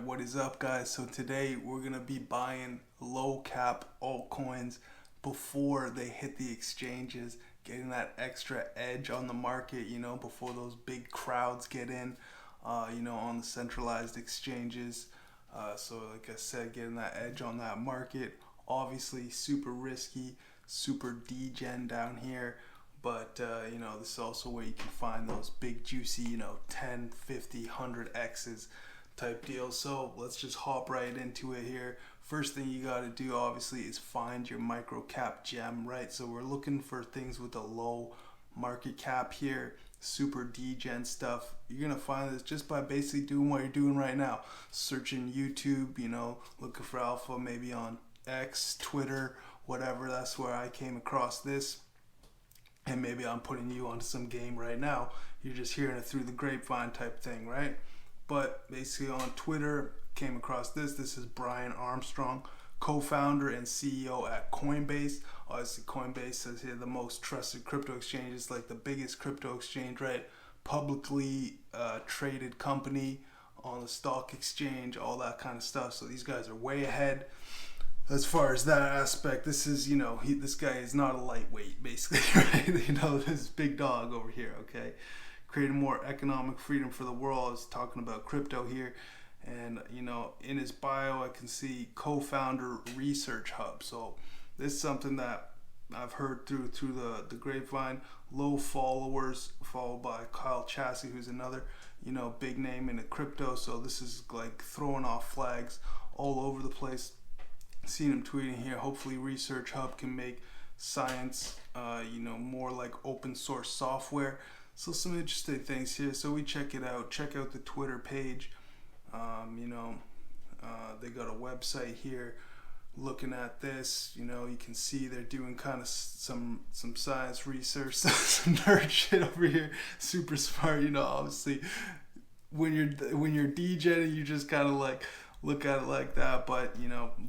what is up, guys? So today we're gonna be buying low cap altcoins before they hit the exchanges, getting that extra edge on the market, before those big crowds get in, on the centralized exchanges. So like I said, getting that edge on that market, obviously super risky, super degen down here. But, this is also where you can find those big juicy, 10, 50, 100 X's type deals. So let's just hop right into it here. First thing you got to do, obviously, is find your microcap gem, right? So we're looking for things with a low market cap here, super degen stuff. You're going to find this just by basically doing what you're doing right now. Searching YouTube, looking for alpha, maybe on X, Twitter, whatever. That's where I came across this. And maybe I'm putting you onto some game right now. You're just hearing it through the grapevine type thing, right? But basically on Twitter, came across this. This is Brian Armstrong, co-founder and CEO at Coinbase. Obviously, Coinbase says here the most trusted crypto exchange. It's like the biggest crypto exchange, right? Publicly traded company on the stock exchange, all that kind of stuff. So these guys are way ahead. As far as that aspect, this is, this guy is not a lightweight, basically, right? This big dog over here, okay? Creating more economic freedom for the world. I was talking about crypto here. And, in his bio, I can see co-founder Research Hub. So this is something that I've heard through the grapevine. Low followers, followed by Kyle Chassie, who's another, big name in the crypto. So this is like throwing off flags all over the place. Seen him tweeting here. Hopefully Research Hub can make science more like open source software. So some interesting things here. So we check it out. Check out the Twitter page. They got a website here. Looking at this, you can see they're doing kind of some science research, some nerd shit over here. Super smart, obviously when you're DJing, you just kind of like look at it like that, but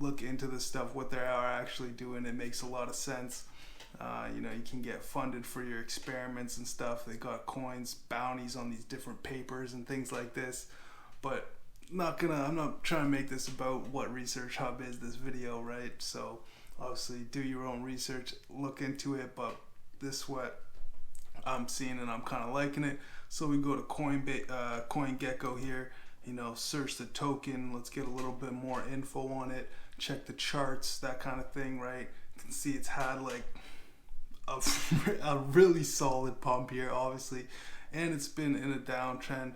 look into the stuff, what they are actually doing. It makes a lot of sense. You can get funded for your experiments and stuff. They got coins, bounties on these different papers and things like this. But I'm not trying to make this about what Research Hub is, this video, right? So obviously do your own research, look into it, but this is what I'm seeing and I'm kind of liking it. So we go to CoinGecko here. Search the token. Let's get a little bit more info on it. Check the charts, that kind of thing, right? You can see it's had like a really solid pump here, obviously, and it's been in a downtrend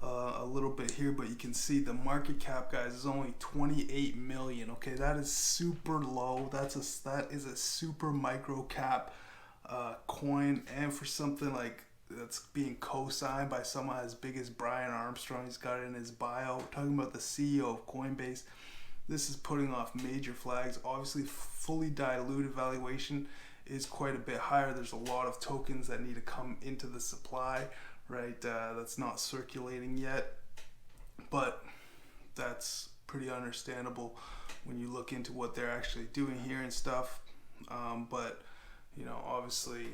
a little bit here, but you can see the market cap, guys, is only 28 million. Okay, that is super low. That is a super micro cap coin, and for something like that's being co-signed by someone as big as Brian Armstrong. He's got it in his bio. We're talking about the CEO of Coinbase. This is putting off major flags. Obviously, fully diluted valuation is quite a bit higher. There's a lot of tokens that need to come into the supply, right? That's not circulating yet, but that's pretty understandable when you look into what they're actually doing here and stuff. But obviously,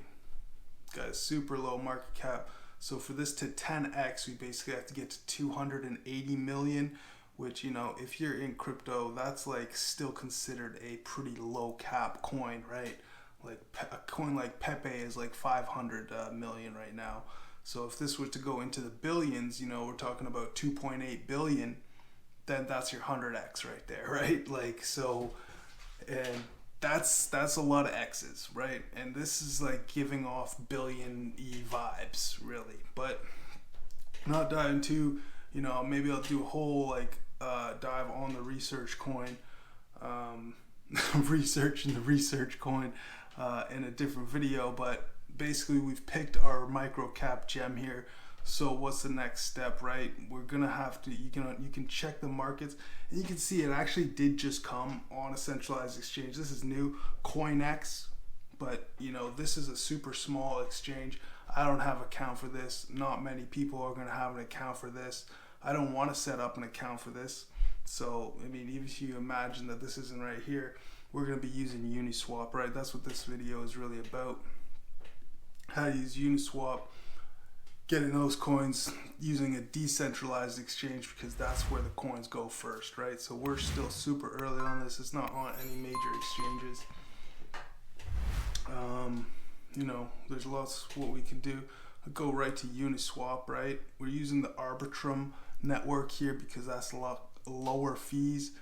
got super low market cap. So for this to 10x, we basically have to get to 280 million, which, if you're in crypto, that's like still considered a pretty low cap coin, right? Like a coin like Pepe is like 500 million right now. So if this were to go into the billions, we're talking about 2.8 billion, then that's your 100x right there, right? Like, so, and that's a lot of X's, right? And this is like giving off billion E vibes, really. But not diving too, maybe I'll do a whole like dive on the research coin, researching the research coin in a different video. But basically, we've picked our micro cap gem here. So what's the next step, right? We're gonna have to, you can check the markets, and you can see it actually did just come on a centralized exchange. This is new, CoinX, but this is a super small exchange. I don't have an account for this. Not many people are gonna have an account for this. I don't want to set up an account for this. So even if you imagine that this isn't right here, we're gonna be using Uniswap, right? That's what this video is really about. How to use Uniswap. getting those coins using a decentralized exchange, because that's where the coins go first, right? So we're still super early on this. It's not on any major exchanges. You know, there's lots what we can do. I'll go right to Uniswap, right? We're using the Arbitrum network here because that's a lot lower fees,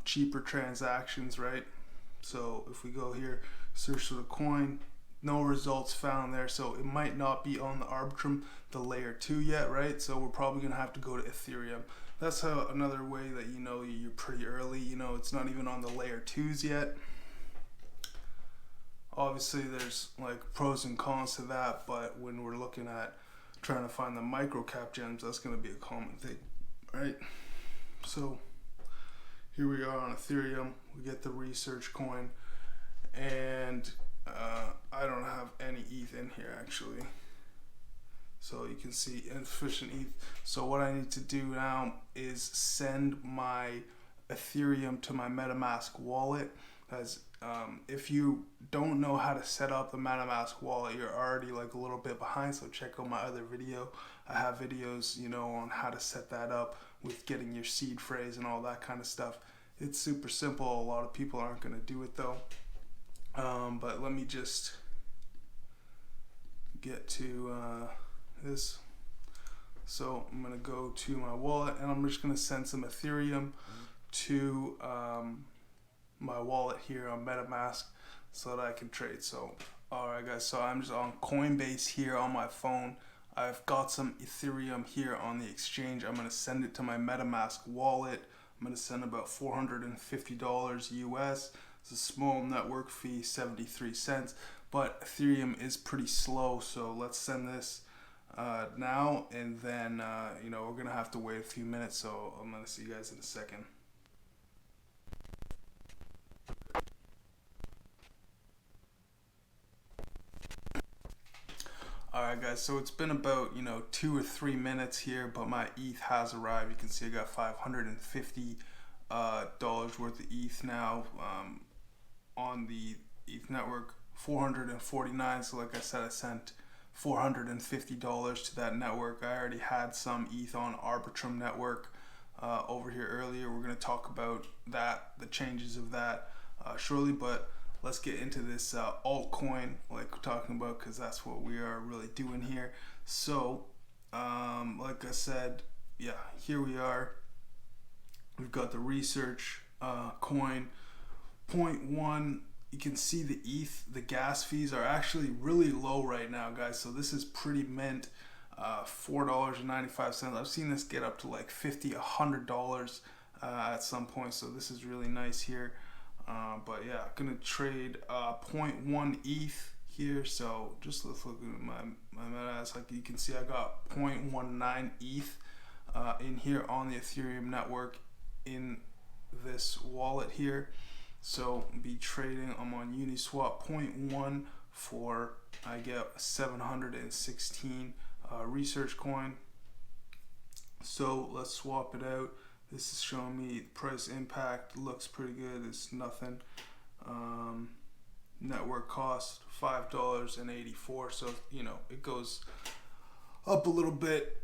cheaper transactions, right? So if we go here, search for the coin, no results found there, so it might not be on the Arbitrum, the layer 2 yet, right? So we're probably gonna have to go to Ethereum. That's how another way that you know you're pretty early. You know, it's not even on the layer 2s yet. Obviously there's like pros and cons to that, but when we're looking at trying to find the microcap gems, that's going to be a common thing, right? So here we are on Ethereum. We get the research coin, and I don't have any ETH in here actually, so you can see insufficient ETH. So what I need to do now is send my Ethereum to my MetaMask wallet, as if you don't know how to set up the MetaMask wallet, you're already like a little bit behind. So check out my other video. I have videos, you know, on how to set that up with getting your seed phrase and all that kind of stuff. It's super simple. A lot of people aren't going to do it though. But let me just get to this. So I'm going to go to my wallet, and I'm just going to send some Ethereum to my wallet here on MetaMask so that I can trade. So alright guys, so I'm just on Coinbase here on my phone. I've got some Ethereum here on the exchange. I'm going to send it to my MetaMask wallet. I'm going to send about $450 US. It's a small network fee, 73 cents, but Ethereum is pretty slow, so let's send this now, and then you know, we're going to have to wait a few minutes, so I'm going to see you guys in a second. Alright guys, so it's been about, you know, 2 or 3 minutes here, but my ETH has arrived. You can see I got $550 worth of ETH now on the ETH network, 449. So like I said, I sent $450 to that network. I already had some ETH on Arbitrum network over here earlier. We're going to talk about that, the changes of that shortly, but let's get into this altcoin like we're talking about, because that's what we are really doing here. So like I said, yeah, here we are. We've got the research coin 0.1. You can see the ETH, the gas fees are actually really low right now, guys. So this is pretty mint. $4.95. I've seen this get up to like $50, $100 at some point. So this is really nice here. But yeah, gonna trade 0.1 ETH here. So just let's look at my MetaMask. Like you can see, I got 0.19 ETH in here on the Ethereum network in this wallet here. So be trading. I'm on Uniswap 0.1 for, I get 716 research coin. So let's swap it out. This is showing me price impact, looks pretty good. It's nothing. Network cost $5.84. So you know, it goes up a little bit,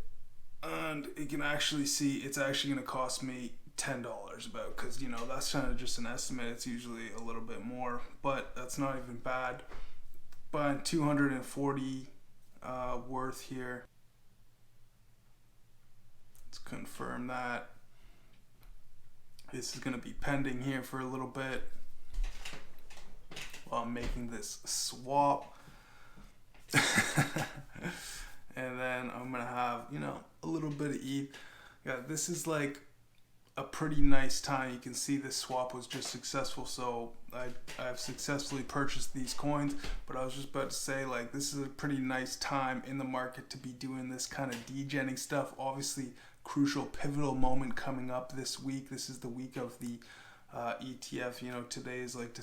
and you can actually see it's actually going to cost me $10 about, because you know, that's kind of just an estimate. It's usually a little bit more, but that's not even bad. Buying 240 worth here. Let's confirm that. This is going to be pending here for a little bit while I'm making this swap. And then I'm going to have, you know, a little bit of ETH. Yeah, this is like a pretty nice time. You can see this swap was just successful, so I've successfully purchased these coins. But I was just about to say, like, this is a pretty nice time in the market to be doing this kind of degenning stuff. Obviously, crucial pivotal moment coming up this week. This is the week of the ETF. You know, today is like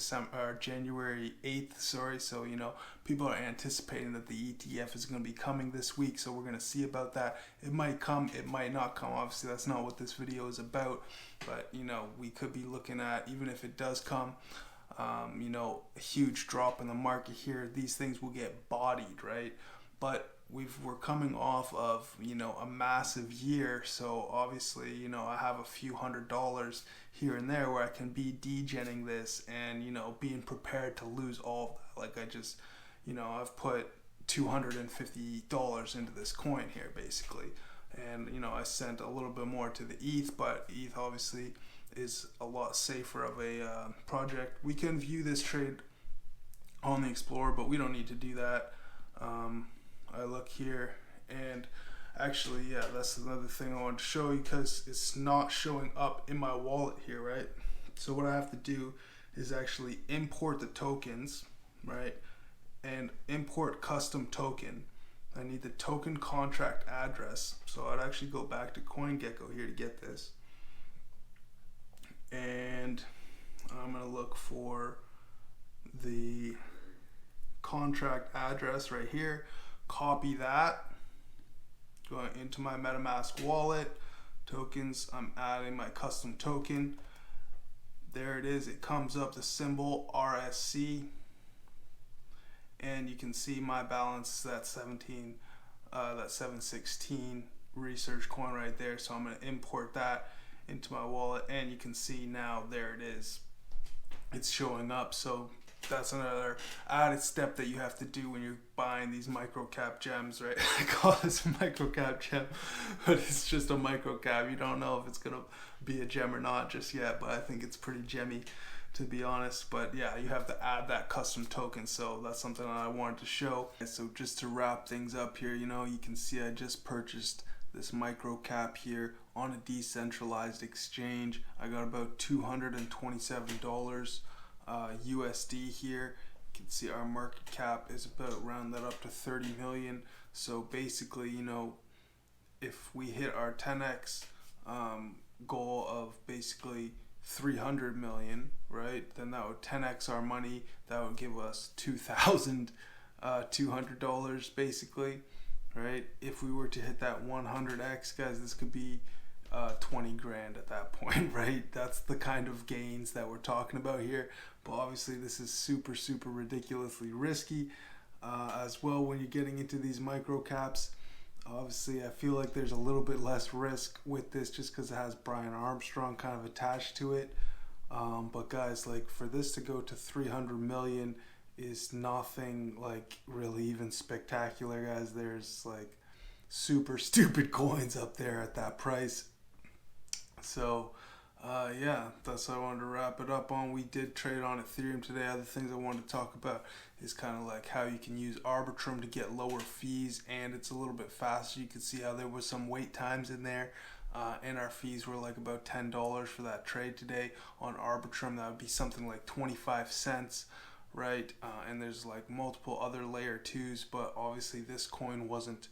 January 8th, sorry. So, you know, people are anticipating that the ETF is going to be coming this week. So we're going to see about that. It might come, it might not come. Obviously, that's not what this video is about. But, you know, we could be looking at, even if it does come, you know, a huge drop in the market here. These things will get bodied, right? But we're coming off of, you know, a massive year, so obviously, you know, I have a few $100s here and there where I can be degenning this and, you know, being prepared to lose all of that. Like I just, you know, I've put $250 into this coin here basically, and you know, I sent a little bit more to the ETH, but ETH obviously is a lot safer of a project. We can view this trade on the Explorer, but we don't need to do that. I look here, and actually, yeah, that's another thing I wanted to show you, because it's not showing up in my wallet here, right? So what I have to do is actually import the tokens, right? And import custom token. I need the token contract address. So I'd actually go back to CoinGecko here to get this. And I'm gonna look for the contract address right here, copy that, going into my MetaMask wallet, tokens, I'm adding my custom token. There it is, it comes up, the symbol RSC, and you can see my balance, that 716 research coin right there. So I'm going to import that into my wallet, and you can see now there it is, it's showing up. So that's another added step that you have to do when you're buying these microcap gems, right? I call this a microcap gem, but it's just a microcap. You don't know if it's gonna be a gem or not just yet, but I think it's pretty gemmy, to be honest. But yeah, you have to add that custom token, so that's something that I wanted to show. So just to wrap things up here, you know, you can see I just purchased this microcap here on a decentralized exchange. I got about $227 USD here. You can see our market cap is about, round that up to 30 million. So basically, you know, if we hit our 10x goal of basically 300 million, right, then that would 10x our money. That would give us $2,200 basically, right? If we were to hit that 100x, guys, this could be 20 grand at that point, right? That's the kind of gains that we're talking about here. But obviously this is super ridiculously risky as well when you're getting into these micro caps. Obviously I feel like there's a little bit less risk with this just because it has Brian Armstrong kind of attached to it. But guys, like, for this to go to 300 million is nothing like really even spectacular, guys. There's like super stupid coins up there at that price. So yeah, that's what I wanted to wrap it up on. We did trade on Ethereum today. Other things I wanted to talk about is kind of like how you can use Arbitrum to get lower fees, and it's a little bit faster. You can see how there was some wait times in there, and our fees were like about $10 for that trade today. On Arbitrum, that would be something like 25 cents, right? And there's like multiple other layer 2s, but obviously this coin wasn't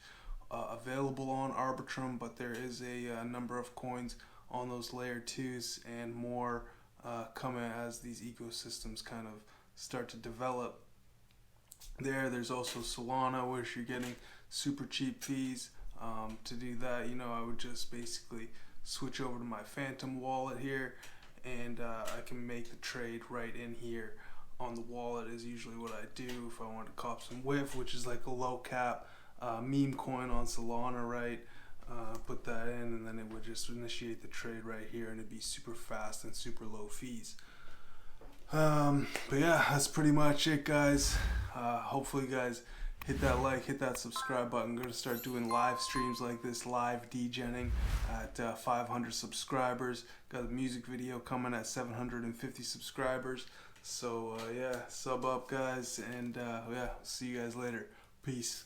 available on Arbitrum, but there is a number of coins on those layer 2s and more coming as these ecosystems kind of start to develop. There's also Solana, which you're getting super cheap fees. To do that, you know, I would just basically switch over to my Phantom wallet here, and I can make the trade right in here on the wallet is usually what I do if I want to cop some WIF, which is like a low cap meme coin on Solana, right? Put that in, and then it would just initiate the trade right here, and it'd be super fast and super low fees. But yeah, that's pretty much it, guys. Hopefully, guys, hit that like, hit that subscribe button. I'm going to start doing live streams like this, live degenning at 500 subscribers. Got a music video coming at 750 subscribers. So yeah, sub up, guys, and yeah, see you guys later. Peace.